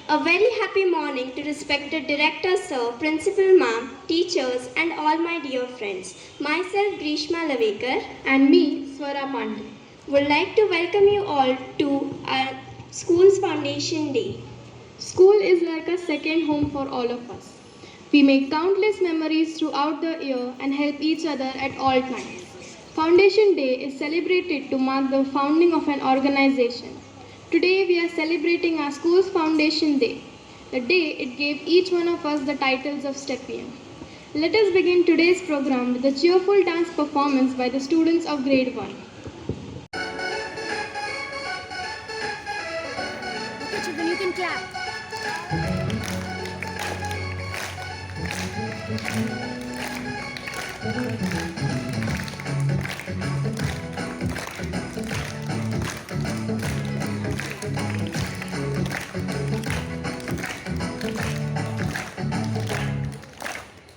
A very happy morning to respected Director Sir, Principal Ma'am, teachers and all my dear friends. Myself Grishma Lavekar and me, Swara Pandey. would like to welcome you all to our school's Foundation Day. School is like a second home for all of us. We make countless memories throughout the year and help each other at all times. Foundation Day is celebrated to mark the founding of an organization. Today we are celebrating our school's Foundation Day, the day it gave each one of us the titles of Stepien. Let us begin today's program with a cheerful dance performance by the students of grade 1. Then you can clap.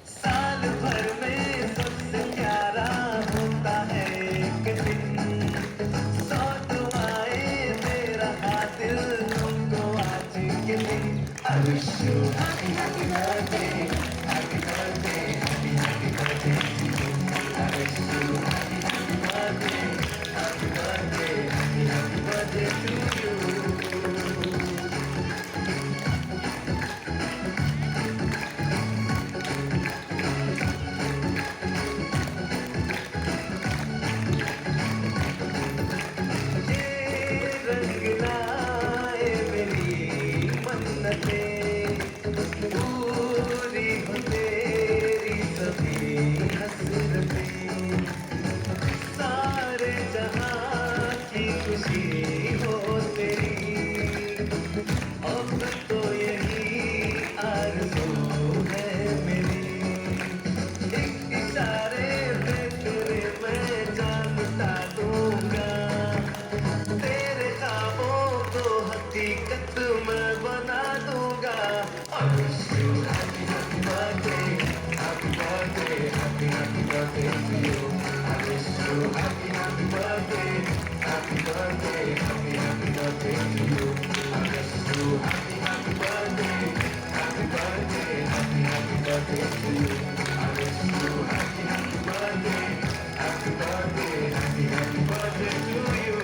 साल भर में सबसे प्यारा होता है एक दिन सौ दुआएं दे रहा दिल तुमको आज के दिन I wish you happy happy birthday happy birthday happy happy birthday to you I wish you happy happy birthday happy birthday happy happy birthday to you रंग लाए मेरी मन्नतें पूरी हो तेरी सभी हसरतें सारे जहां की खुशी हो तेरी अब तो यही आरज़ू है मेरी एक इशारे पे तेरे मैं जानता दूंगा तेरे ख्वाबों को हकीकत मैं बना दूंगा I wish you happy happy birthday happy birthday happy happy birthday to you I wish you happy happy birthday happy birthday happy happy birthday to you I wish you happy happy birthday happy birthday happy happy birthday to you I wish you happy happy birthday happy birthday happy happy birthday to you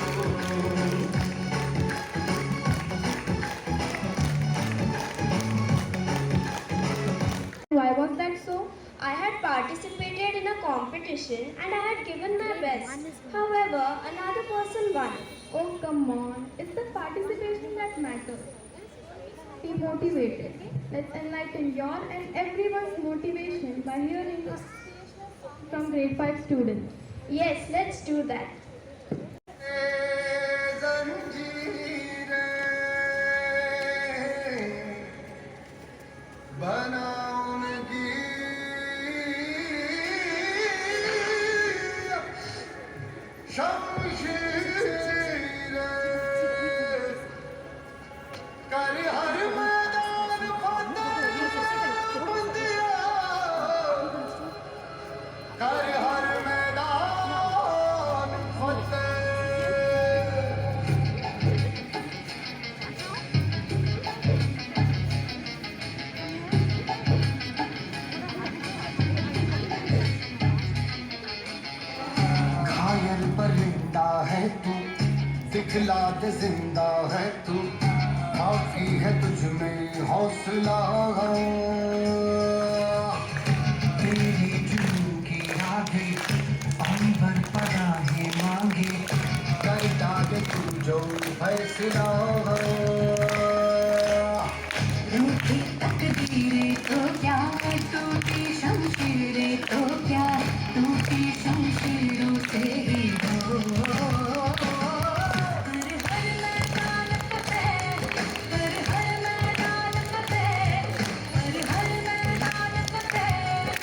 Why was that so? I had participated in a competition and I had given my best. However, another person won. Oh, come on. It's the participation that matters. Be motivated. Let's enlighten your and everyone's motivation by hearing from grade 5 students. Yes, let's do that. घायल परिंदा है तू दिखला दे जिंदा है तू काफी है तुझ में हौसला तेरी जुनून की आगे अंबर पनाहे मांगे कर डाले तू जो फैसला रूठी तकदीरें तो क्या टूटी शमशीरें तो क्या टूटी शमशीरों से ही हो हर मैदान फतेह हर मैदान फतेह हर मैदान फतेह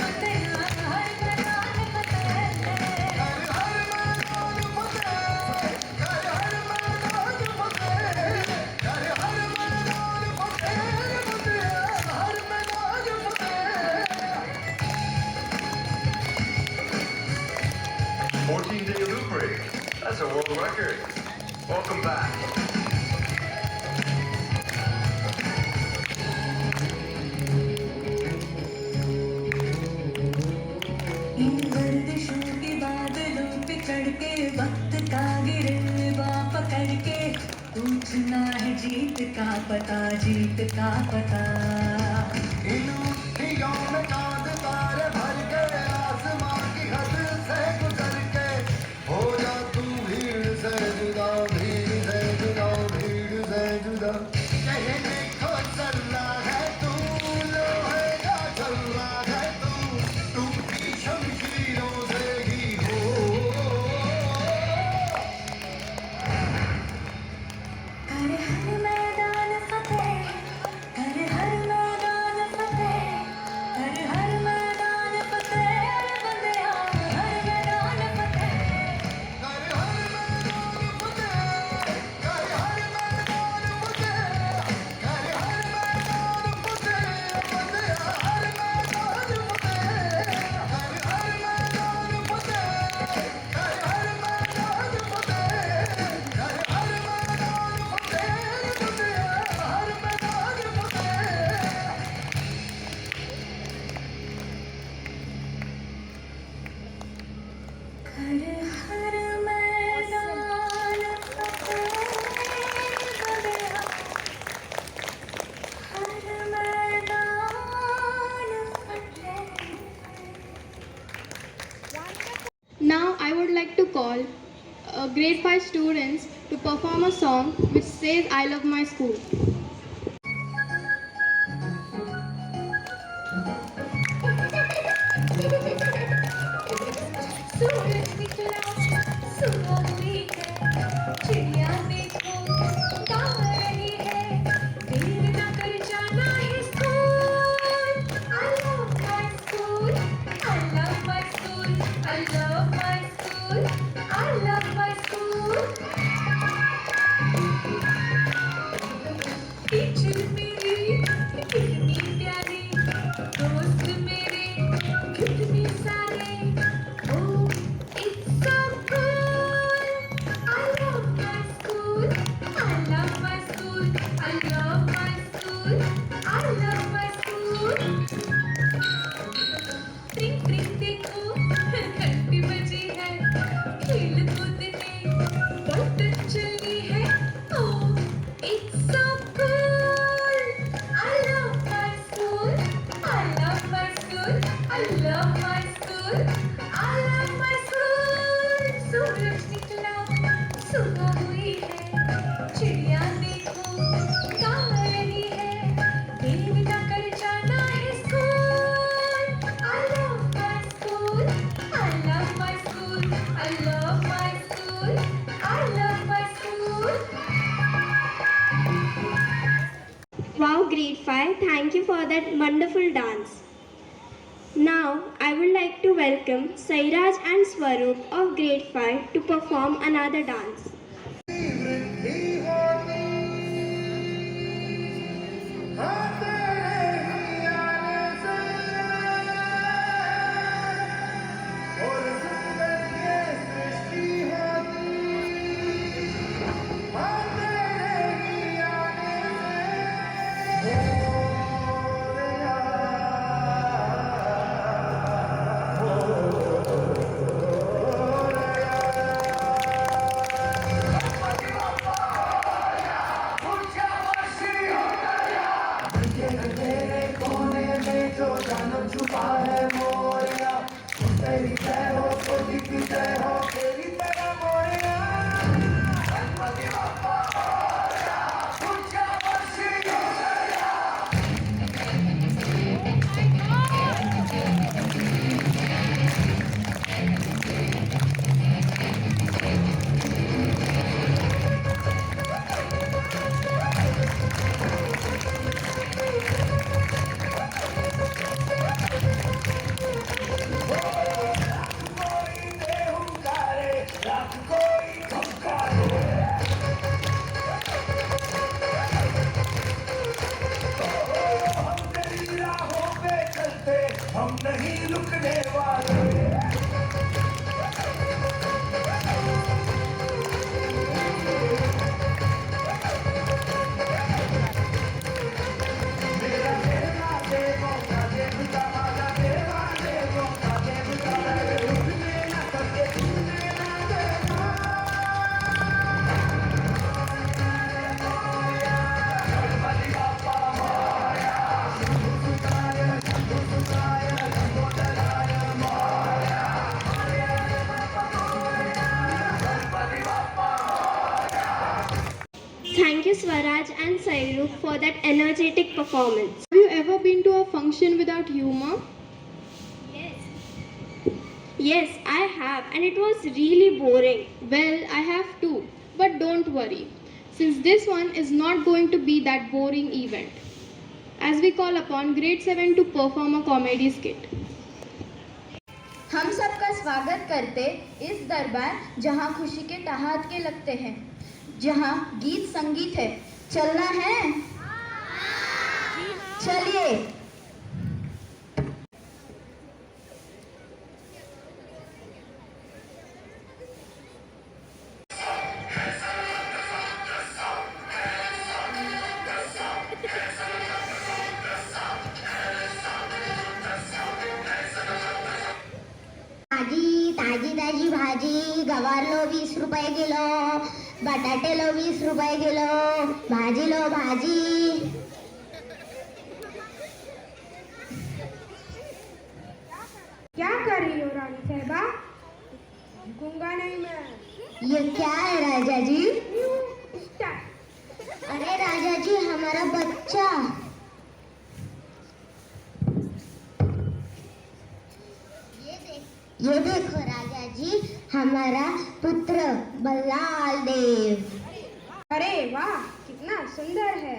फतेह हर मैदान फतेह Day loop break. That's a world record. Welcome back. का पता, जीत का पता। इन मुट्ठियों में चांद तारे भर के आसमां की हद से गुजर के हो जा तू भीड़ से जुदा, भीड़ से जुदा, भीड़ से जुदा। कहने को चल रहा है तू, लोहे का चल रहा है तू, टूटी शमशीरों से ही हो। कर हर मैदान फतेह, कर हर मैदान फतेह, कर हर मैदान फतेह, बंदेया हर मैदान फतेह। कर हर मैदान फतेह, कर हर मैदान फतेह, कर हर मैदान फतेह, बंदेया हर मैदान फतेह। कर हर मैदान फतेह, कर हर मैदान फतेह, कर हर मैदान फतेह, बंदेया हर मैदान फतेह। कर हर मैदान फतेह, बंदेया हर मैदान फतेह। Now I would like to call grade 5 students to perform a song which says I love my school. सूरज निकला, सुबह हुई है, चिड़िया देखो गा रही है, देर न कर जाना है school. I love my school, I love my school, I love my school, I love my school। Teacher मेरी कितनी प्यारी, दोस्त मेरे कितने सारे। Oh, it's so cool. I love my school. I love my school. I love my school. I love my school. ट्रिंग ट्रिंग देखो घंटी बजी है, खेल कूद में बटन चली है। Oh, it's so cool. I love my school. I love my school. I love my school. I love my school. सूरज निकला, सुबह हुई है, चिड़िया देखो गा रही है, देर न कर जाना है school. I love my school. I love my school. I love my school. I love my school. Wow, grade 5, thank you for that wonderful dance. Now, I would like to welcome Sairaj and Swaroop of grade 5 to perform another dance. वृद्धि होती हाँ तेरे ही आने से, और सुंदर ये सृष्टि होती हाँ तेरे ही आने से। तेरे कोने में जो जानम छुपा है मोरिया, तेरी जय हो तो दिख जय हो तेरी तरह मोरिया। गणपति बप्पा मोरया, पूजा वर्षी मोरया। कोई दे हुंकारे, लाख कोई धुंकारे। हम तेरी राहों पे चलते, हम नहीं रुकने वाले। मेरा देवा देवों का देवता, आजा देवा देवों का देवता, रुकने ना करके टूटने ना देना। you for that energetic performance. Have you ever been to a function without humor? Yes, I have, and it was really boring. Well, I have too. But don't worry, since this one is not going to be that boring event. As we call upon grade 7 to perform a comedy skit. हम सबका स्वागत करते इस दरबार जहाँ खुशी के टहाके लगते हैं, जहाँ गीत संगीत है। चलना है? चलिए। ताजी ताजी भाजी गवार लो 20 रुपये किलो, बटाटे लो 20 रुपये किलो, भाजी लो भाजी। क्या कर रही हो रानी साहबा? गूंगा नहीं मैं। ये क्या है राजा जी? स्टार्ट। अरे राजा जी, हमारा बच्चा। ये देखो राजा जी, हमारा पुत्र बल्लाल देव। अरे वाह, कितना सुंदर है।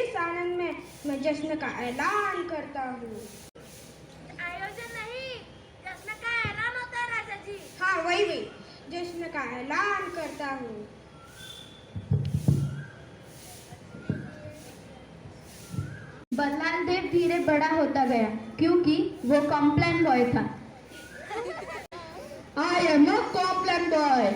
इस आनंद में मैं जश्न का ऐलान करता हूँ। आयोजन नहीं, जश्न का ऐलान होता है राजा जी। हाँ, वही जश्न का ऐलान करता हूँ। बल्लाल देव धीरे बड़ा होता गया क्योंकि वो कॉम्प्लान बॉय था। I am a Complan boy.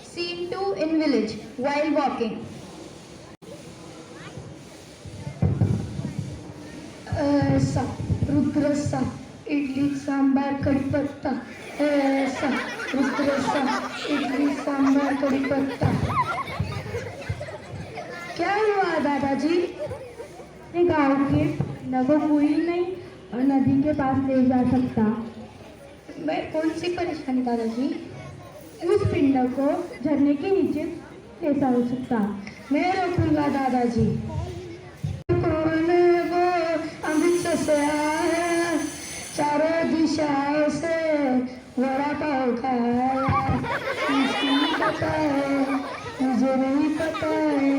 Scene 2 in village while walking. ऐसा रुद्रसा इडली सांबार कड़ी पत्ता, ऐसा रुद्रसा इडली सांबार कड़ी पत्ता। क्या हुआ दादाजी? गांव के न को कोई नहीं और नदी के पास ले जा सकता। मैं कौन सी परेशानी दादाजी? उस पिंड को झरने के नीचे कैसा हो सकता? मैं रोकूंगा दादाजी। कौन है वो अमृतसर से आया है, चारों दिशाओं से वड़ा पाव खाया। मुझे नहीं पता है, मुझे नहीं पता है,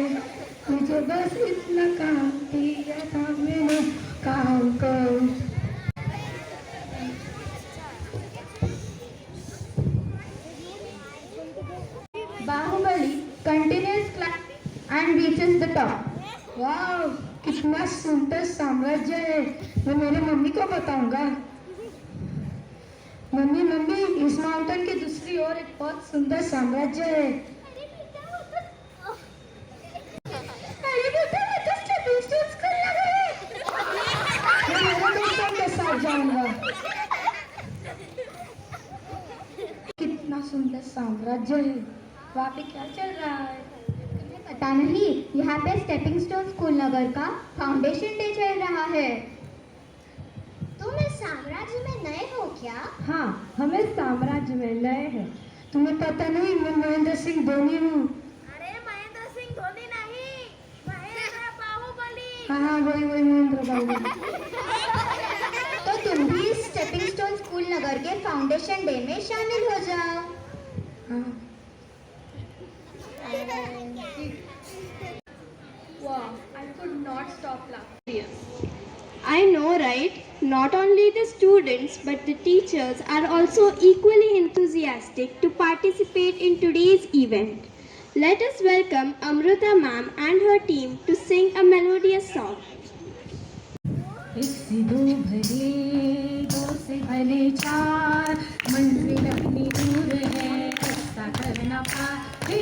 मुझे बस इतना काम दिया था मैंने काम कर। Baahubali continues climb and reaches the top. वाह, कितना सुंदर साम्राज्य है। मैं मेरे मम्मी को बताऊंगा। मम्मी मम्मी, इस माउंटेन के दूसरी ओर एक बहुत सुंदर साम्राज्य है। अरे बेटा, मैं तो स्टेपिंग स्टोन्स करने गई। मैं मेरे दोस्तों के साथ जाऊंगा। कितना सुंदर साम्राज्य है। वहाँ पे क्या चल रहा है? पता नहीं, यहाँ पे स्टेपिंग स्टोन स्कूल नगर का फाउंडेशन डे चल रहा है। तुम इस साम्राज्य में नए हो क्या? हाँ, हम इस साम्राज्य में नए हैं। तुम्हें पता नहीं, मैं महेंद्र सिंह धोनी हूँ। अरे महेंद्र सिंह धोनी नहीं, महेंद्र बाहुबली। हाँ, वही महेंद्र बाहुबली। तो तुम भी स्टेपिंग स्टोन स्कूल नगर के फाउंडेशन डे में शामिल हो जाओ। हाँ। Wow, I could not stop laughing. I know, right? not only the students but the teachers are also equally enthusiastic to participate in today's event. Let us welcome Amruta ma'am and her team to sing a melodious song. एक से दो भले, दो से भले चार, मंजिल अपनी दूर है, रास्ता करना पार। हे,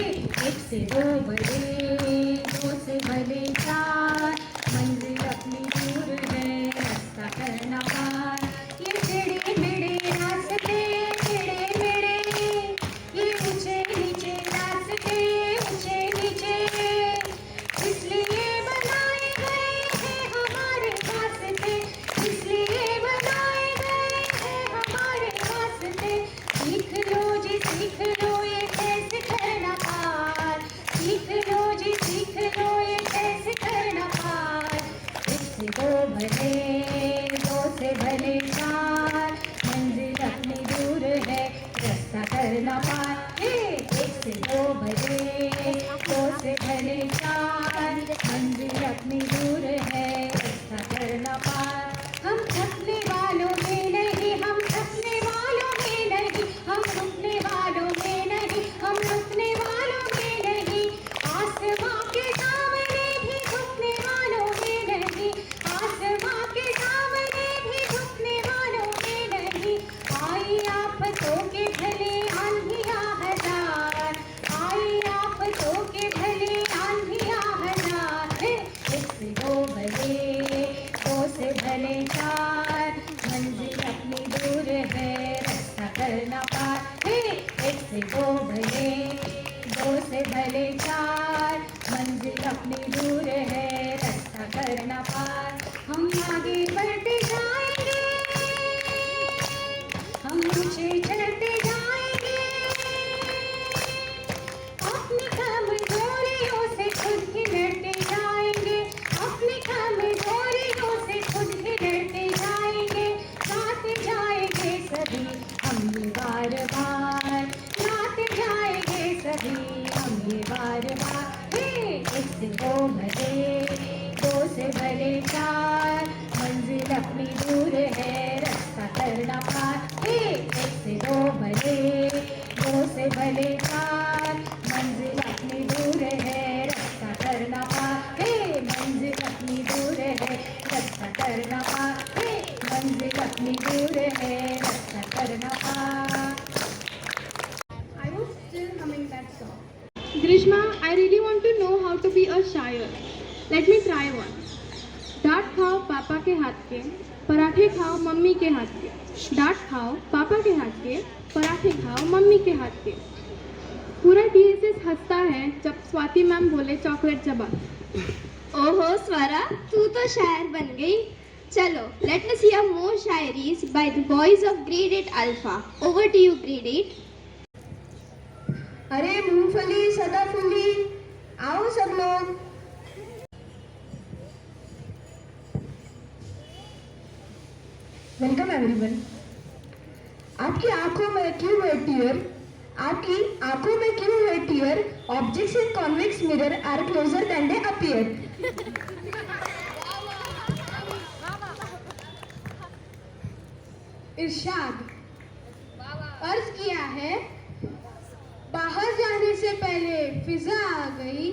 एक से दो भले, दो से भले चार, मंजिल अपनी दूर है, रास्ता करना पार। ये टेढ़े मेढ़े रास्ते, टेढ़े मेढ़े, ये ऊंचे नीचे रास्ते, ऊंचे नीचे, इसलिए बनाए गए हैं हमारे रास्ते, इसलिए बनाए गए हैं हमारे रास्ते। सीख लो जी सीख लो ये कैसे करना पार, सीख लो जी सीख लो ये कैसे करना पार। एक से दो भले, दो से भले चार, मंजिल अपनी दूर है, रास्ता करना पार। हे, एक से दो भले, दो से भले चार, मंजिल अपनी दूर है, रास्ता करना पार। हम थकने वालों में नहीं, हम थकने वालों में नहीं, हम रुकने वालों में नहीं, हम रुकने वालों में नहीं, आसमां के सामने भी झुकने वालों में नहीं, आसमां के सामने भी झुकने वालों में नहीं। आई आफतों के भले आंधियां हजार, आई आफतों के भले आंधियां हजार। हे, एक से दो भले, दो से भले चार, मंजिल अपनी दूर है, रास्ता करना पार। हे, एक से दो भले, दो से भले चार, मंजिल अपनी दूर है, रास्ता करना पार। हम आगे बढ़ते जाएंगे, हम ऊंचे चढ़ते जाएंगे, अपनी कमजोरियों से खुद ही लड़ते जाएंगे, अपनी कमजोरियों से खुद ही लड़ते जाएंगे, गाते जाएंगे सभी हम ये बार बार, गाते जाएंगे सभी हम ये बार बार। हे, एक से दो भले, दो से भले चार, मंजिल अपनी दूर है, रास्ता करना पार। हे, एक से दो भले, दो से भले चार, मंजिल अपनी दूर है, रास्ता करना पार। हे, मंजिल अपनी दूर है, रास्ता करना पार। हे, मंजिल अपनी दूर है, रास्ता करना पार। I was still humming that song. Grishma, I really want to know how to be a शायर. Let me try one. डांट खाओ पापा के हाथ के, पराठे खाओ मम्मी के हाथ के। डांट खाओ पापा के हाथ के, पराठे खाओ मम्मी के हाथ के। पूरा DSS हंसता है जब स्वाति मैम बोले चॉकलेट चबा। ओहो स्वरा, तू तो शायर बन गई। चलो, let us hear more shayaris by the boys of grade 8 Alpha. Over to you, grade 8. अरे मूंगफली सदाफुली, आओ सब लोग। Welcome everyone. आपकी आंखों में क्यों है टीयर, आपकी आंखों में क्यों है tear, objects in convex mirror are closer than they appear. इरशाद अर्ज किया है, बाहर जाने से पहले फिजा आ गई,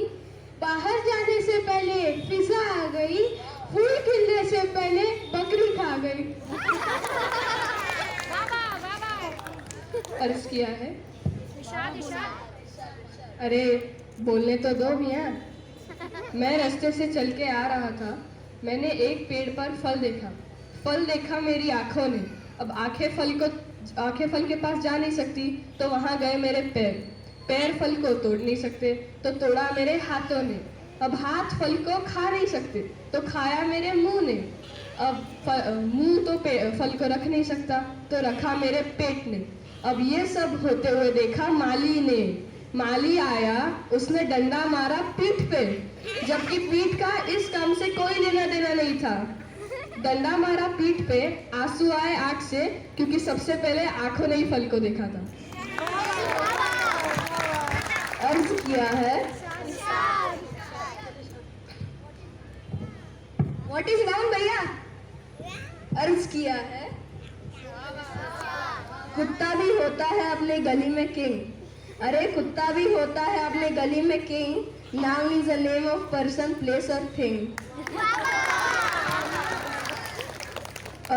बाहर जाने से पहले फिजा आ गई, फूल खिलने से पहले बकरी खा गई। अर्ज किया है, अरे बोलने तो दो मियाँ। मैं रास्ते से चल के आ रहा था, मैंने एक पेड़ पर फल देखा, फल देखा मेरी आंखों ने। अब आंखें फल के पास जा नहीं सकती, तो वहाँ गए मेरे पैर, पैर फल को तोड़ नहीं सकते, तो तोड़ा मेरे हाथों ने। अब हाथ फल को खा नहीं सकते, तो खाया मेरे मुंह ने। अब मुंह तो फल को रख नहीं सकता, तो रखा मेरे पेट ने। अब ये सब होते हुए देखा माली ने। माली आया, उसने डंडा मारा पीठ पे, जबकि पीठ का इस काम से कोई लेना देना नहीं था। डंडा मारा पीठ पे, आंसू आए आंख से, क्योंकि सबसे पहले आंखों ने ही फल को देखा था। अर्ज किया है, व्हाट इज राउंड भैया? अर्ज किया है, कुत्ता भी होता है अपने गली में किंग। अरे कुत्ता भी होता है अपने गली में king. Noun is a name of person, place और थिंग।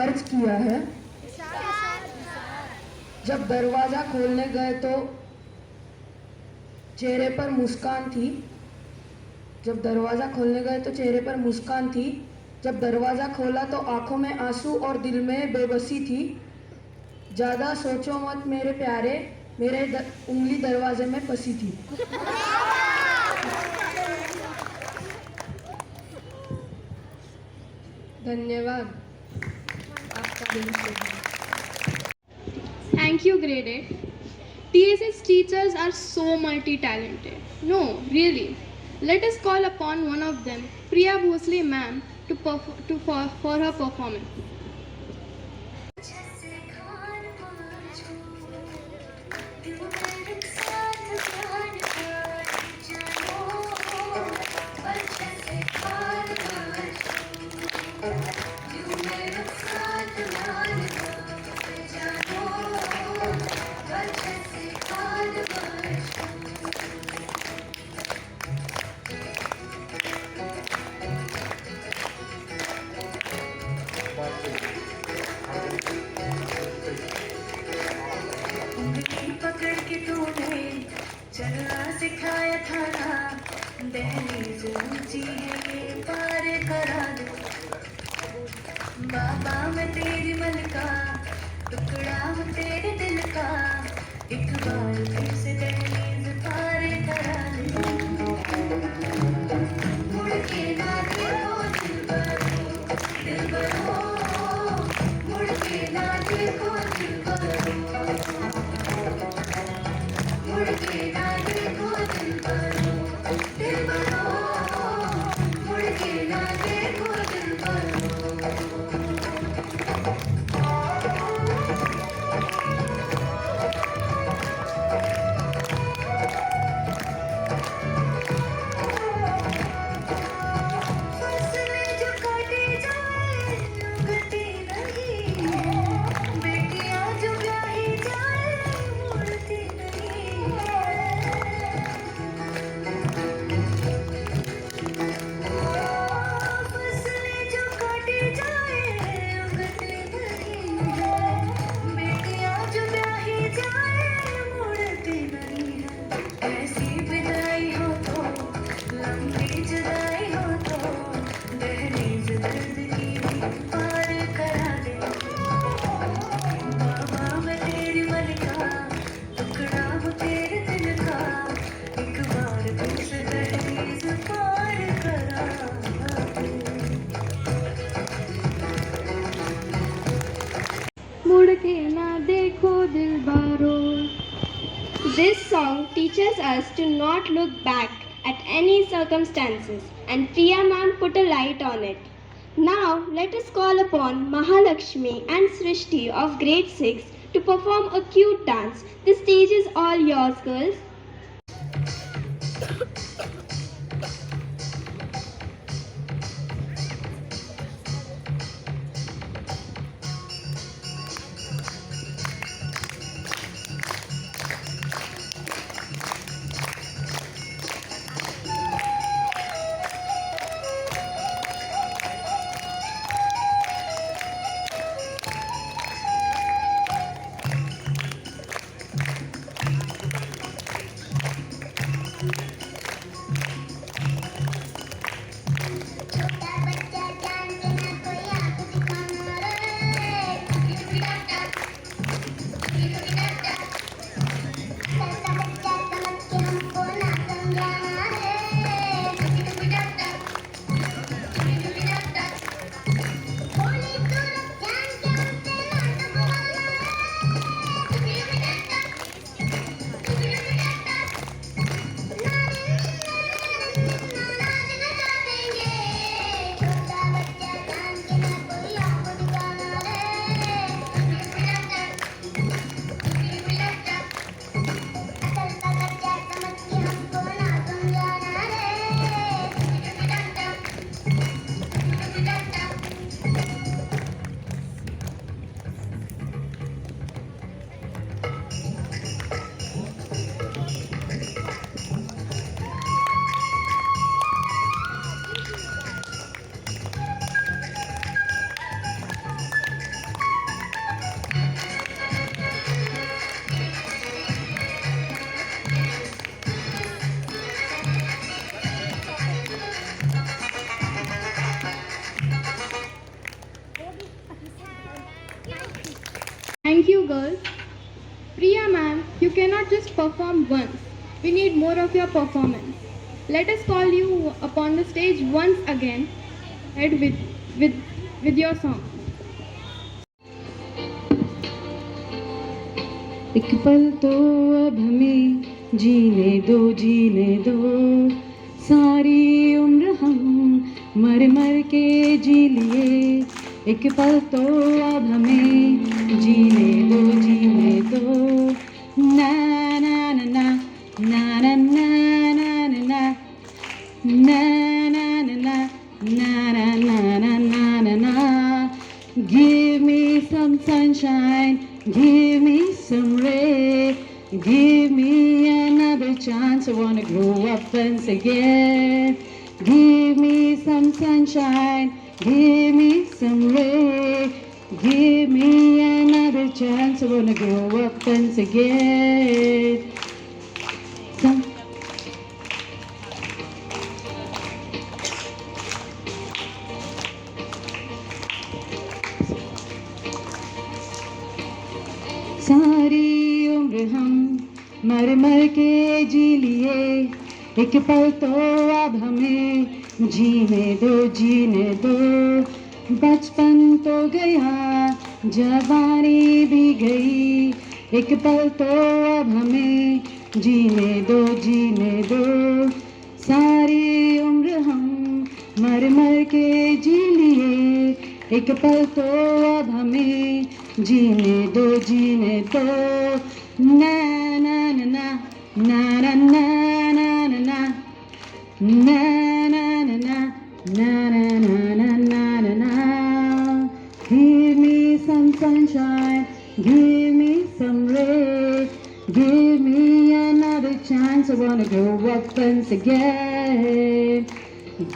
अर्ज किया है, जब दरवाजा खोलने गए तो चेहरे पर मुस्कान थी। जब दरवाजा खोलने गए तो चेहरे पर मुस्कान थी। जब दरवाजा खोला तो आंखों में आंसू और दिल में बेबसी थी। ज्यादा सोचो मत मेरे प्यारे, मेरे उंगली दरवाजे में फंसी थी। धन्यवाद। आपका दिन शुभ हो। Thank you, grade 8. TSS teachers are so multi-talented. No, really. Let us call upon one of them, Priya Bhosle ma'am, for her performance. जैसे खान पाँचों, दिल में एक साथ ध्यान कर जानो, और जैसे खान पाँचों, दिल में एक साथ ध्यान कर जानो, और जैसे खान पाँचों। उंगली पकड़ के तूने चलना सिखाया था ना, दहलीज ऊंची है ये पार करा दे। बाबा मैं तेरी मलका, टुकड़ा हूँ तेरे दिल का, एक बार फिर से दहलीज पार करा दे। मुड़ के ना देखो दिलबरो, मुड़ के ना देखो दिलबरो, मुड़ के ना देखो दिलबरो, दिलबरो, मुड़ के ना देखो दिलबरो। फसलें जो काटी जाए उगती नहीं है, बेटियां जो ब्याही जाए मुड़ती नहीं है। फसलें जो काटी जाए उगती नहीं है, बेटियां जो ब्याही जाए मुड़ती नहीं है। ऐसी विदाई हो तो लंबी जुदाई हो तो दहलीज दर्द की भी पार करा दे। बाबा मैं तेरी मलिका, टुकड़ा हूँ तेरे दिल का, एक बार फिर से दहलीज पार करा दे। मुड़ के ना देखो दिलबारो. This song teaches us to not look back at any circumstances, and Priya ma'am put a light on it. Now let us call upon Mahalakshmi and Srishti of grade 6 to perform a cute dance. The stage is all yours, girls. Thank you, girls. Priya ma'am, you cannot just perform once. We need more of your performance. Let us call you upon the stage once again. Head with your song. एक पल तो अब हमें जीने दो सारी उम्र हम मर मर के जी लिए एक पल तो अब हमें जीने दो ना ना ना ना ना ना ना ना ना na na na na na na na na na na. Give me some sunshine, give me some rain, give me another chance. I wanna grow up once again. Give me some sunshine, give me some rain, give me another chance. I wanna grow up once again. Some सारी उम्र हम मर मर के जी लिए एक पल तो अब हमें जीने दो बचपन तो गया जवानी भी गई एक पल तो अब हमें जीने दो सारी उम्र हम मर मर के जी लिए एक पल तो अब हमें जीने दो ना ना ना ना ना ना ना ना ना ना na na na na na na na na na. Give me some sunshine, give me some rain, give me another chance. I wanna grow up once again.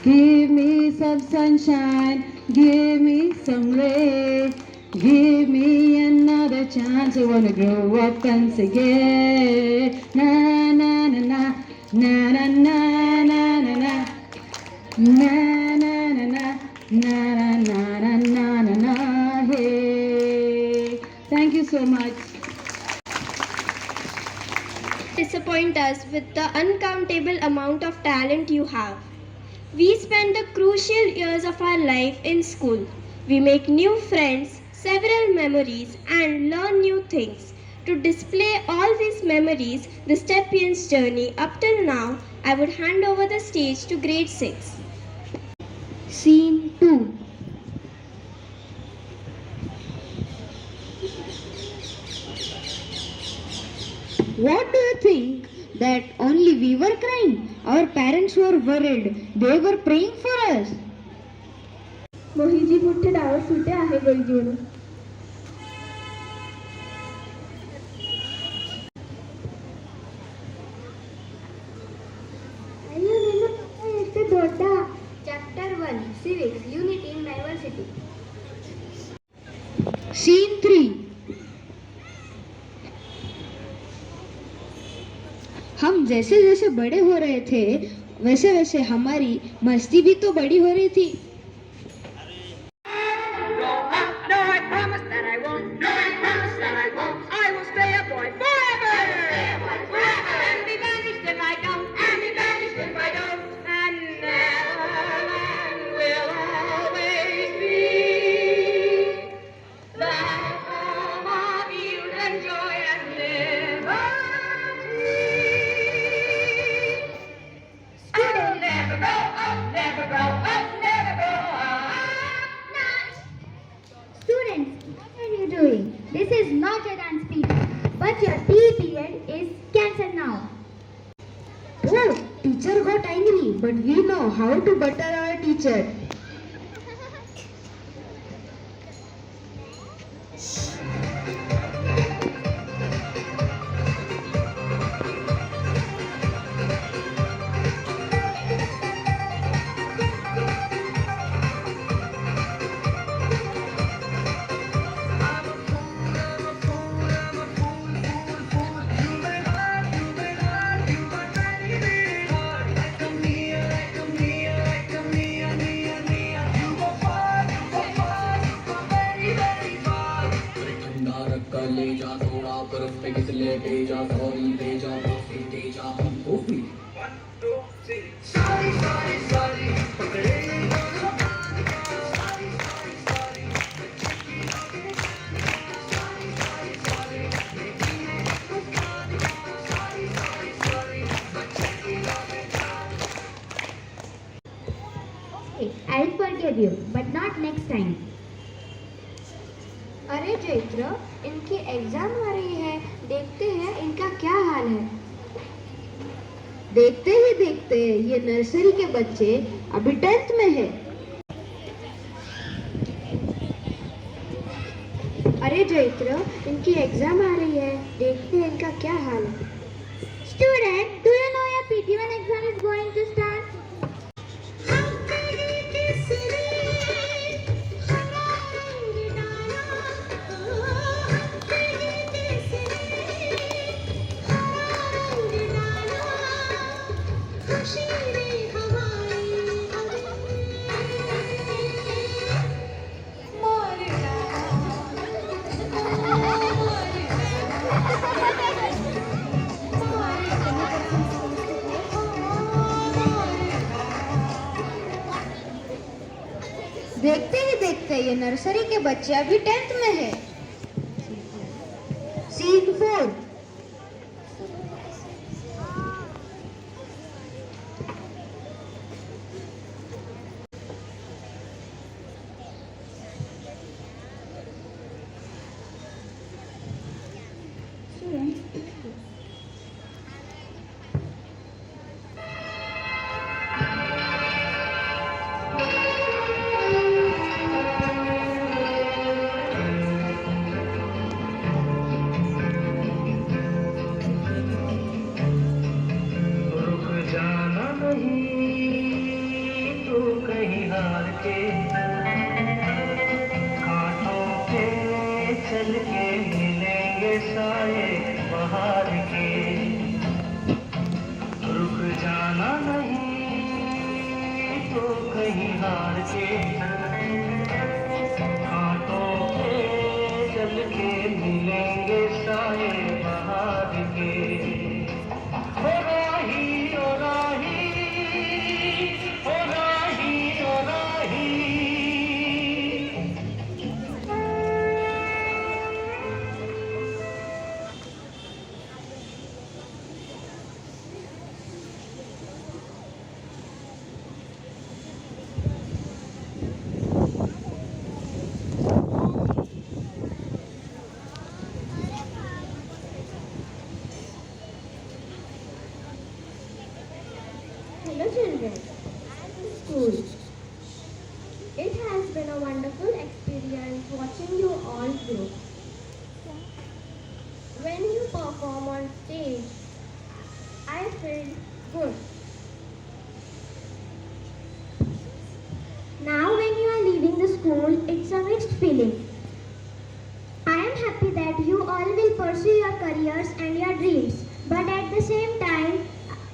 Give me some sunshine, give me some rain, give me another chance. I wanna grow up once again. Na na na na na na na na na na na na na na na na na na na. Hey, thank you so much. Disappoint us with the uncountable amount of talent you have. We spend the crucial years of our life in school. We make new friends, several memories, and learn new things. To display all these memories, the Steppians' journey up till now, I would hand over the stage to grade 6. Scene 2. What do you think? That only we were crying? Our parents were worried. They were praying for us. मोहिजी मोठे डावर सुटे आहे गैजून. Chapter 1 Civics Unity in Diversity. Scene 3. हम जैसे जैसे बड़े हो रहे थे वैसे वैसे हमारी मस्ती भी तो बड़ी हो रही थी. Students, what are you doing? This is not a dance period, but your tea period is cancelled now. Oh, teacher got angry, but we know how to butter our teacher. I'll forgive you, but not next time. अरे चैत्र, इनकी exam आ रही है, देखते हैं इनका क्या हाल है। देखते ही देखते ये नर्सरी के बच्चे अभी 10th में है। अरे चैत्र, इनकी एग्जाम आ रही है, देखते हैं इनका क्या हाल है। Student, do you know your PT1 exam is going to start? देखते ही देखते ये नर्सरी के बच्चे अभी 10th में है। Scene 4। रुक जाना नहीं तू कहीं हार के, कांटों पे चल के मिलेंगे साए बाहर के। रुक जाना नहीं तू कहीं हार के, कांटों पे चल के मिलेंगे साए बाहर के। ओ राही, ओ राही, ओ राही, ओ राही। Hello children, school. It has been a wonderful experience watching you all grow. When you perform on stage, I feel good. Now when you are leaving the school, it's a mixed feeling. I am happy that you all will pursue your careers and your dreams, but at the same time,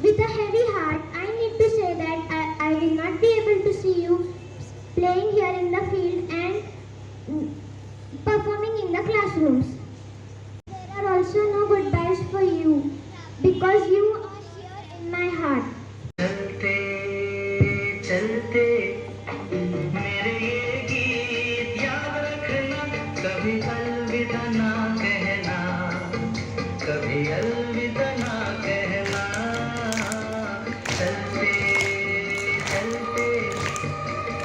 with a heavy heart, I need to say that I will not be able to see you playing here in the field and performing in the classrooms. There are also no goodbyes for you because you are here in my heart. चलते चलते मेरे ये गीत याद रखना, कभी अलविदा ना कहना, कभी अलविदा ना कहना। चलते चलते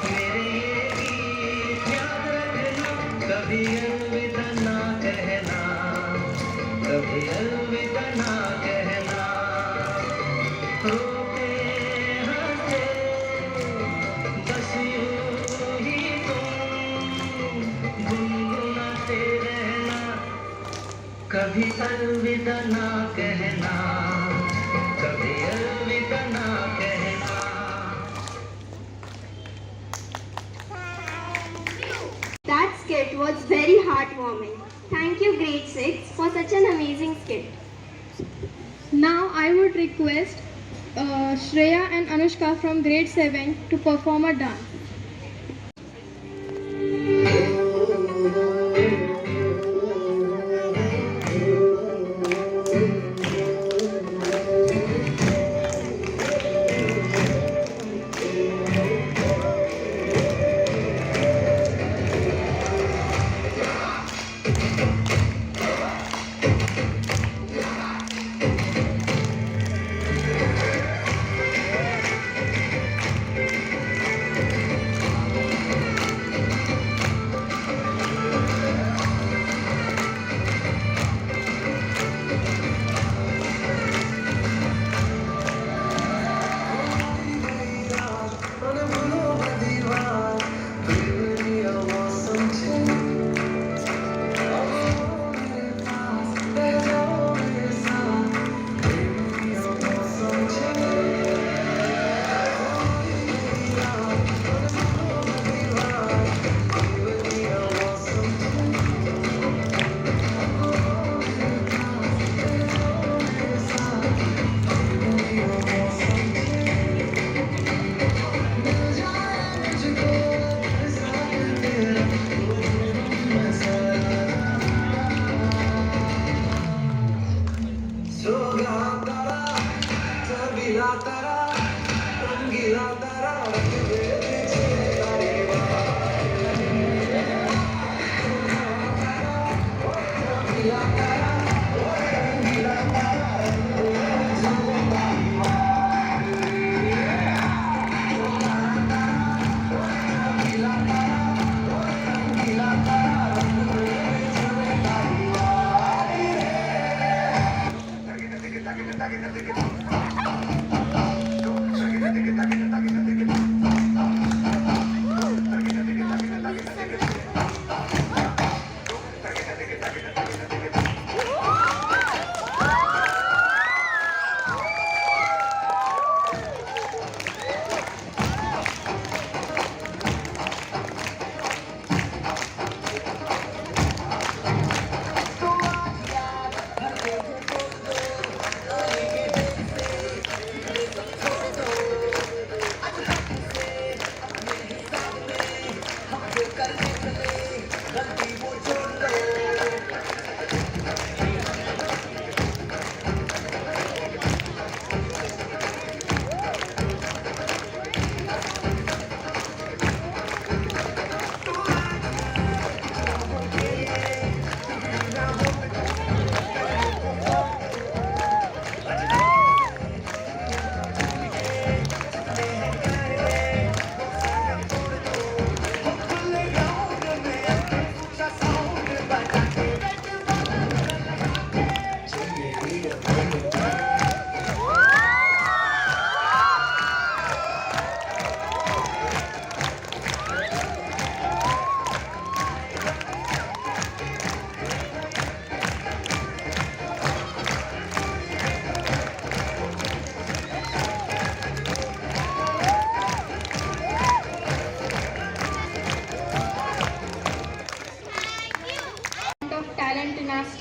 मेरे ये गीत याद रखना, कभी अलविदा ना कहना, कभी अलविदा ना कहना। रोते हंसते बस यूं ही तुम गुनगुनाते रहना, कभी अलविदा ना कहना, कभी अलविदा ना कहना। That skit was very heartwarming. Thank you grade 6 for such an amazing skit. Now I would request Shreya and Anushka from grade 7 to perform a dance.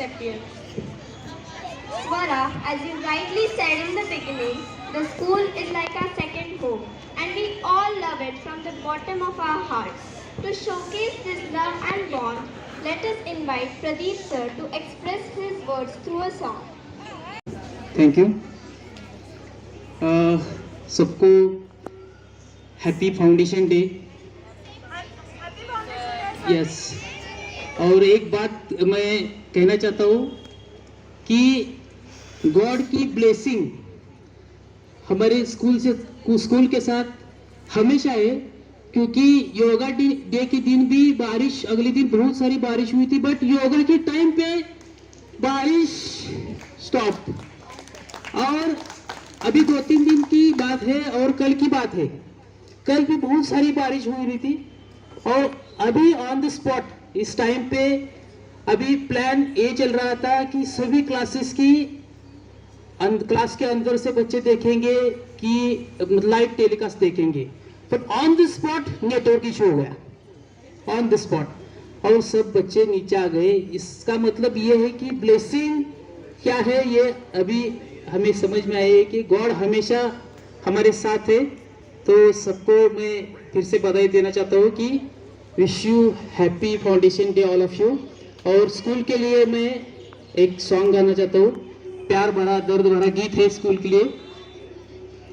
appearance. Swara, as you rightly said in the beginning, the school is like our second home and we all love it from the bottom of our hearts. To showcase this love and bond, let us invite Pradeep sir to express his words through a song. Thank you. सबको happy foundation day. Yes, और एक बात मैं कहना चाहता हूँ कि God की ब्लेसिंग हमारे स्कूल के साथ हमेशा है, क्योंकि योगा डे के दिन भी बारिश, अगले दिन बहुत सारी बारिश हुई थी, बट योगा के टाइम पे बारिश स्टॉप। और अभी 2-3 दिन की बात है और कल की बात है, कल भी बहुत सारी बारिश हुई रही थी। और अभी ऑन द स्पॉट इस टाइम पे अभी प्लान ये चल रहा था कि सभी क्लासेस की क्लास के अंदर से बच्चे देखेंगे कि लाइव टेलीकास्ट देखेंगे, but on the spot network issue हो गया ऑन द स्पॉट और सब बच्चे नीचे आ गए। इसका मतलब ये है कि ब्लेसिंग क्या है ये अभी हमें समझ में आया है कि गॉड हमेशा हमारे साथ है। तो सबको मैं फिर से बधाई देना चाहता हूँ कि wish you happy foundation day all of you. और स्कूल के लिए मैं एक सॉन्ग गाना चाहता हूँ, प्यार भरा दर्द भरा गीत है स्कूल के लिए,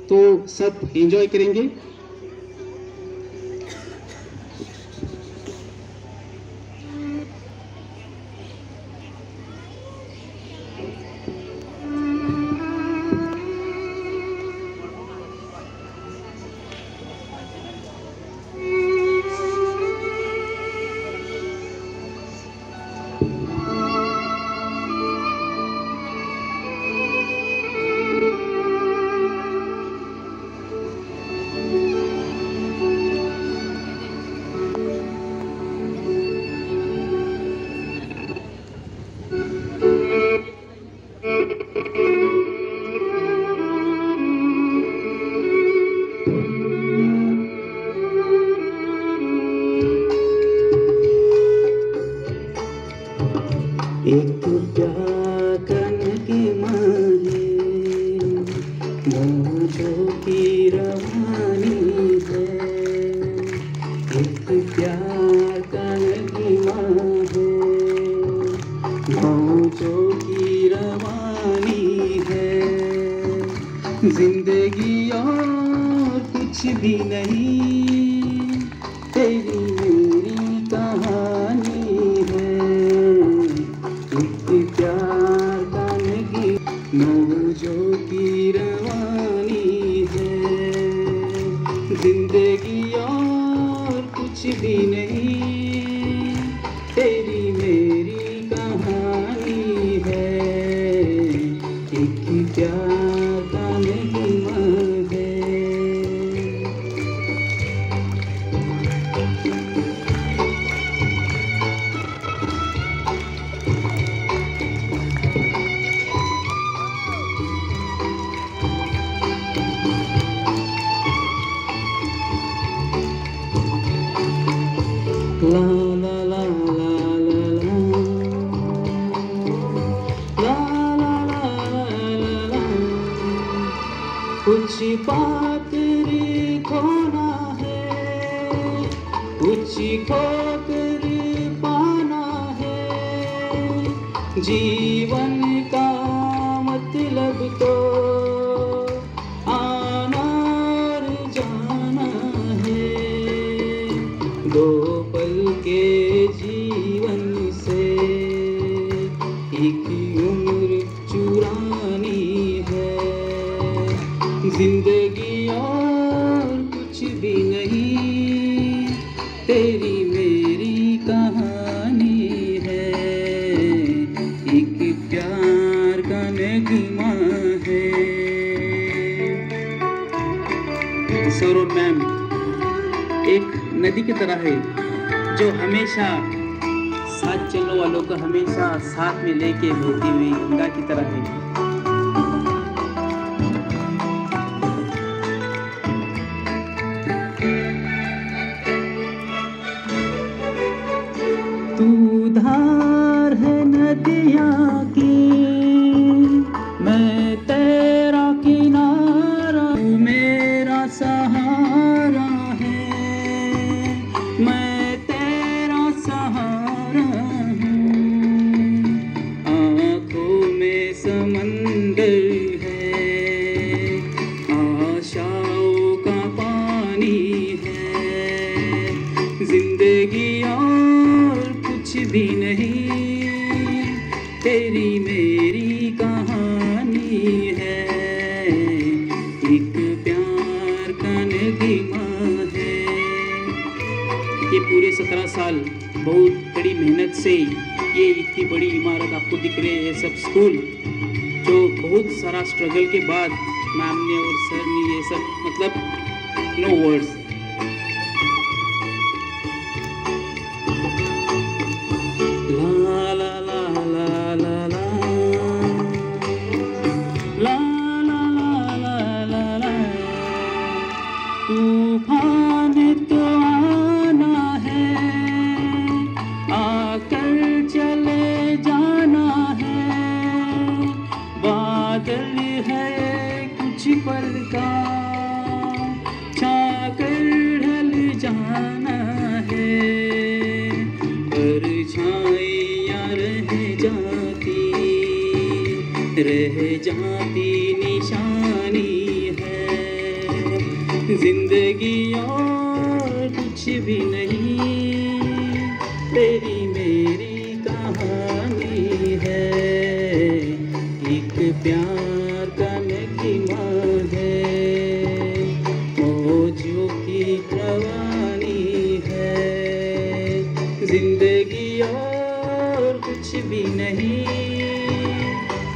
तो सब एंजॉय करेंगे। एक प्यार की माही मौजों की रवानी है, एक प्यार की माही मौजों की रवानी है। जिंदगी और कुछ भी नहीं, तेरी मेरी कहानी है। एक प्यार की मौजों की रवानी है। जिंदगी और कुछ भी नहीं, तेरी मेरी कहानी है। एक प्यार का नगमा है। La la la la la la la la la la la। कुछ बात रे खोना है, कुछ खोकर पाना है। जीवन का मतलब तो आना और जाना है। दो पल के जीवन से एक उम्र चुरानी है। जिंदगी और कुछ भी नहीं, तेरी मेरी कहानी है। एक प्यार का नगमा है। सौरभ मैम एक नदी की तरह है जो हमेशा साथ चलने वालों को हमेशा साथ में लेके बहती हुई गंगा की तरह है। तू धार है नदियाँ 17 साल बहुत बड़ी मेहनत से ये इतनी बड़ी इमारत आपको दिख रही है, सब स्कूल जो बहुत सारा स्ट्रगल के बाद मैम ने और सर ने ये सब मतलब नो वर्ड्स। ला ला ला ला ला ला ला ला ला ला ला तूफान तो आना है, आकर चले जाना है, बादल है कुछ पल का, छाकर ढल जाना है, परछाइयाँ रह जाती निशानी है, जिंदगी और कुछ भी नहीं, तेरी मेरी कहानी है, एक प्यार का नगमा है, मौजों की रवानी है, जिंदगी और कुछ भी नहीं,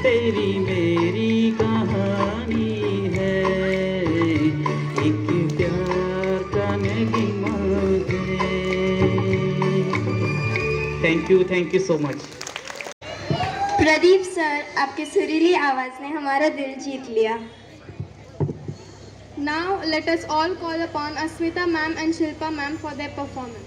तेरी मेरी कहानी है, एक प्यार का नगमा है। Thank you so much. Pradeep sir, आपके सुरीली आवाज ने हमारा दिल जीत लिया। Now let us all call upon Asmita ma'am and Shilpa ma'am for their performance.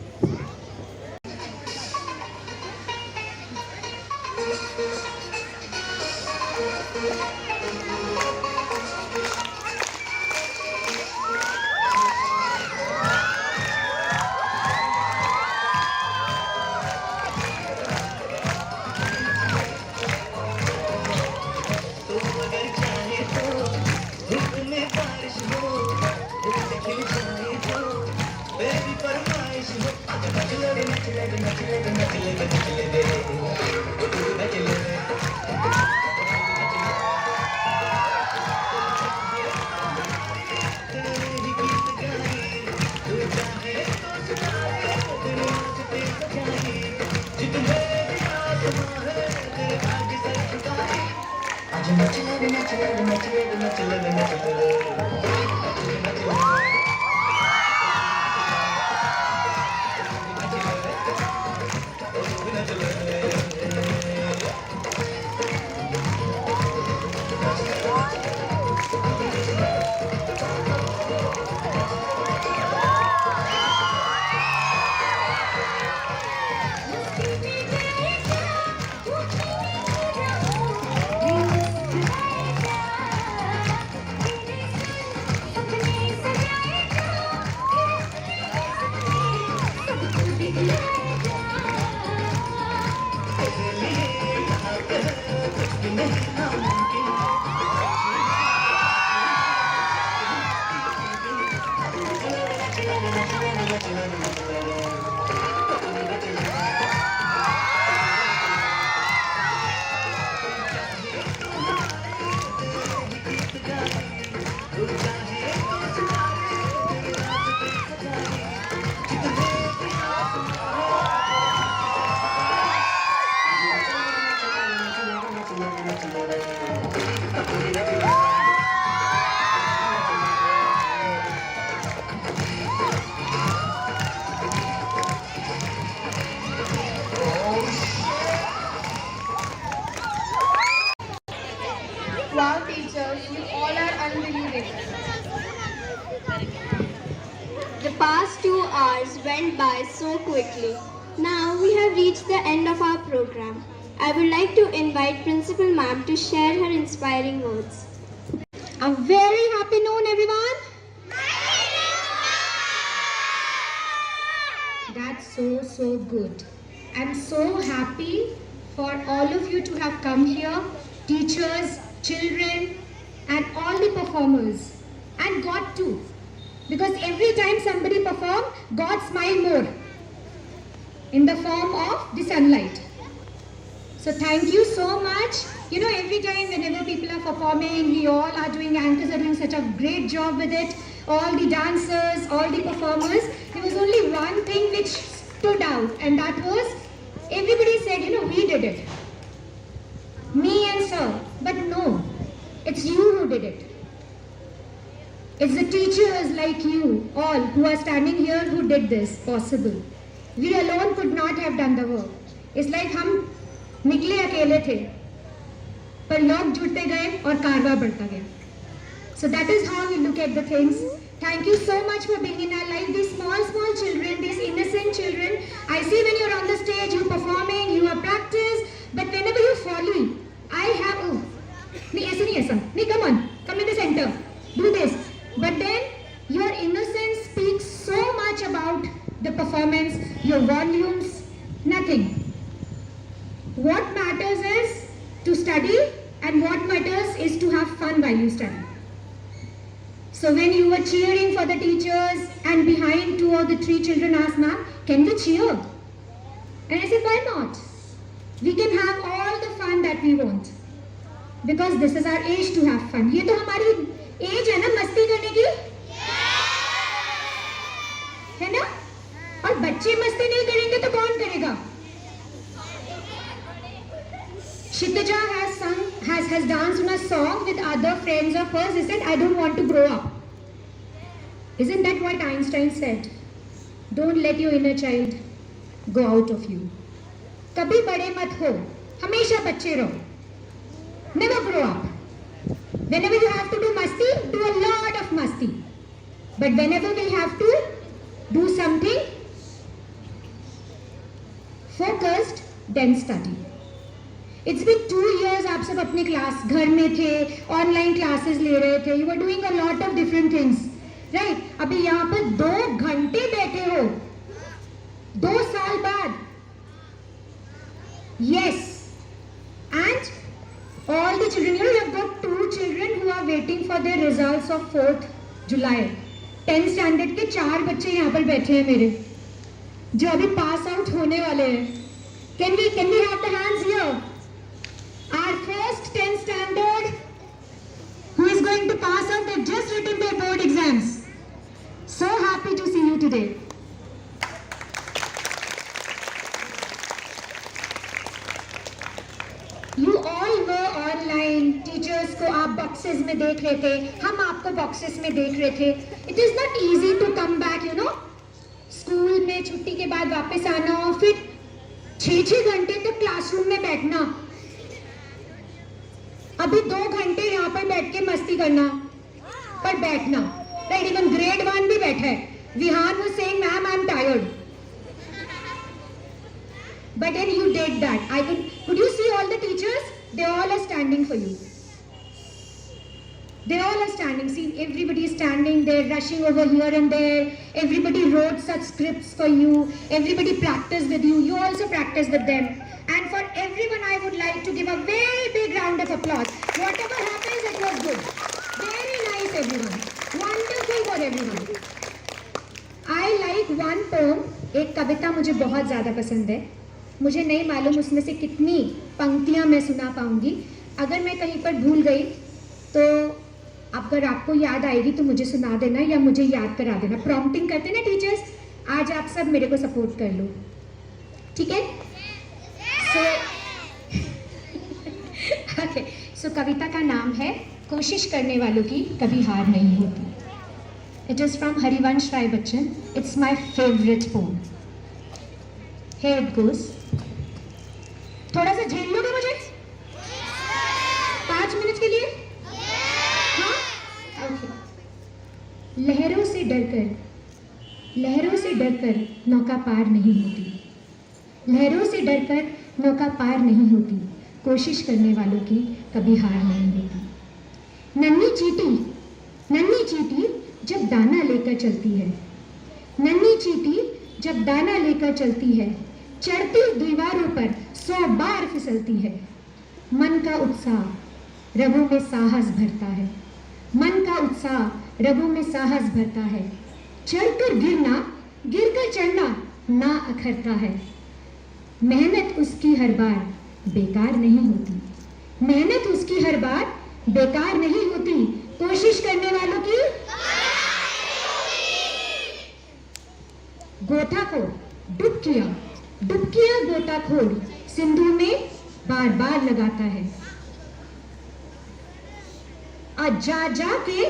Wow, teachers, you all are unbelievable. The past 2 hours went by so quickly. Now we have reached the end of our program. I would like to invite Principal Ma'am to share her inspiring words. A very happy noon, everyone. That's so good. I'm so happy for all of you to have come here, teachers, children, and all the performers, and God too. Because every time somebody performs, God smiles more in the form of the sunlight. So thank you so much. You know, every time whenever people are performing, we all are doing, anchors are doing such a great job with it. All the dancers, all the performers. There was only one thing which stood out, and that was everybody said, we did it. Me and sir. But no, it's you who did it. It's the teachers like you all who are standing here who did this possible. We alone could not have done the work. It's like हम निकले अकेले थे, पर लोग जुटते गए और कारवा बढ़ता गया. So that is how we look at the things. Thank you so much for being in our life. These small children, these innocent children. I see when you're on the stage, you're performing, you have practice. But whenever you follow, I have, no, come on, come in the center, do this. But then your innocence speaks so much about the performance, your volumes, nothing. What matters is to study, and what matters is to have fun while you study. So when you were cheering for the teachers and behind 2 or 3 children asked, ma'am, can we cheer? And I said, why not? We can have all the fun that we want. Because this is our age to have fun. ये तो हमारी age है ना मस्ती करने की, है ना? और बच्चे मस्ती नहीं करेंगे तो कौन करेगा? Shitaja has danced on a song with other friends of hers. He said, I don't want to grow up. Isn't that what Einstein said? Don't let your inner child go out of you. कभी बड़े मत हो, हमेशा बच्चे रहो. Never grow up. Whenever you have to do masti, do a lot of masti. But whenever we have to do something focused, then study. It's been 2 years आप सब अपनी क्लास घर में थे, ऑनलाइन क्लासेस ले रहे थे. You were doing a lot of different things, right? अभी यहाँ पर 2 घंटे बैठे हो, 2 साल बाद. Yes, and all the children, you have got 2 children who are waiting for their results of 4th July. 10th standard के 4 बच्चे यहाँ पर बैठे हैं मेरे, जो अभी पास आउट होने वाले हैं. Can we have the hands here? Our first 10th standard who is going to pass out, they've just written their board exams. So happy to see you today. You all were online. Teachers को आप boxes में देख रहे थे, हम आपको boxes में देख रहे थे. It is not easy to come back, school में छुट्टी के बाद वापस आना और फिर 6 घंटे तक क्लासरूम में बैठना. अभी 2 घंटे यहाँ पर बैठ के मस्ती करना, पर बैठना. राइट, इवन grade 1 भी बैठा है. Vihaan was saying, ma'am, I'm tired. But then you did that. Could you see all the teachers? They all are standing for you. They all are standing. See, everybody is standing. They're rushing over here and there. Everybody wrote such scripts for you. Everybody practiced with you. You also practiced with them. And for everyone, I would like to give a very big round of applause. Whatever happens, it was good. Very nice, everyone. Wonderful for everyone. I like one poem. एक कविता मुझे बहुत ज़्यादा पसंद है. मुझे नहीं मालूम उसमें से कितनी पंक्तियाँ मैं सुना पाऊँगी. अगर मैं कहीं पर भूल गई तो अगर आपको याद आएगी तो मुझे सुना देना या मुझे याद करा देना. प्रॉम्प्टिंग करते ना टीचर्स, आज आप सब मेरे को सपोर्ट कर लो, ठीक है? सो कविता का नाम है कोशिश करने वालों की कभी हार नहीं होती. It is from Harivansh Rai Bachchan. It's my favourite poem. Here it goes. थोड़ा सा झेल लोगे मुझे 5 मिनट के लिए? हाँ, ओके. लहरों से डरकर नौका पार नहीं होती. लहरों से डरकर नौका पार नहीं होती. कोशिश करने वालों की कभी हार नहीं होती. नन्ही चींटी जब दाना लेकर चलती है. नन्ही चींटी जब दाना लेकर चलती है, चढ़ती दीवारों पर 100 बार फिसलती है. मन का उत्साह रगों में साहस भरता है. मन का उत्साह रगों में साहस भरता है. चढ़कर गिरना, गिरकर चढ़ना ना अखरता है. मेहनत उसकी हर बार बेकार नहीं होती. मेहनत उसकी हर बार बेकार नहीं होती. कोशिश करने वालों की गोथा को डुबकियां गोताखोर सिंधु में बार बार लगाता है। आज जा जा के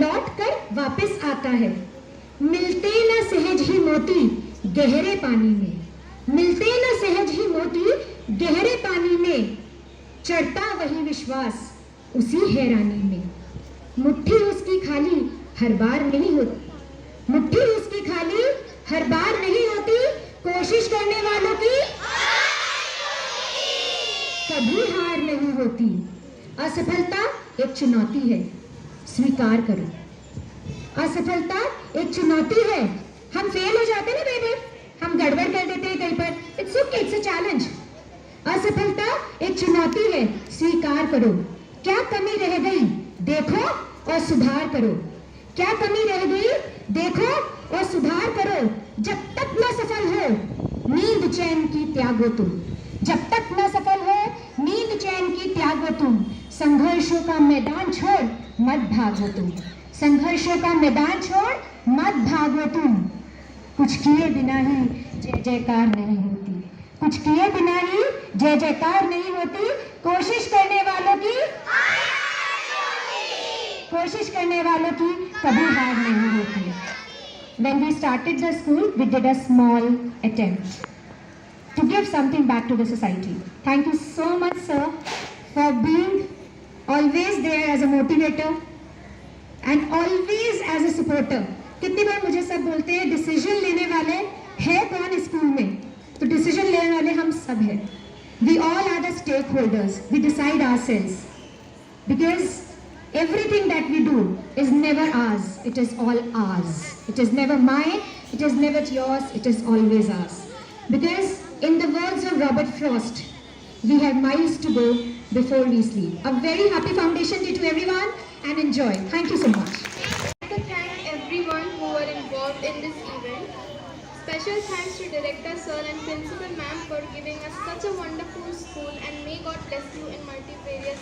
लौट कर वापस आता है। मिलते न सहज ही मोती गहरे पानी में, मिलते न सहज ही मोती गहरे पानी में, चढ़ता वही विश्वास उसी हैरानी में। मुट्ठी उसकी खाली हर बार नहीं होती, मुट्ठी उसकी खाली हर बार नहीं होती, कोशिश करने वालों की कभी हार नहीं होती। असफलता एक चुनौती है, स्वीकार करो। असफलता एक चुनौती है। हम फेल हो जाते हैं ना बेबी, हम गड़बड़ कर देते हैं कहीं पर। It's okay, it's a challenge. असफलता एक चुनौती है, स्वीकार करो। क्या कमी रह गई देखो और सुधार करो। क्या कमी रह गई देखो और सुधार करो। जब तक न सफल हो नींद चैन की त्यागो तुम, जब तक न सफल हो नींद चैन की त्यागो तुम। संघर्षों का मैदान छोड़ मत भागो तुम, संघर्षों का मैदान छोड़ मत भागो तुम। कुछ किए बिना ही जय जयकार नहीं होती, कुछ किए बिना ही जय जयकार नहीं होती। कोशिश करने वालों की कभी हार नहीं होती। When we started the school, we did a small attempt to give something back to the society. Thank you so much, sir, for being always there as a motivator and always as a supporter. कितनी बार मुझे सब बोलते हैं decision लेने वाले है कौन school में, तो डिसीजन लेने वाले हम सब हैं. We all are the stakeholders. We decide ourselves because everything that we do is never ours. It is all ours. It is never mine. It is never yours. It is always ours. Because in the words of Robert Frost, we have miles to go before we sleep. A very happy Foundation Day to everyone and enjoy. Thank you so much. I'd like to thank everyone who were involved in this event. Special thanks to Director Sir and Principal Ma'am for giving us such a wonderful school, and may God bless you in multifarious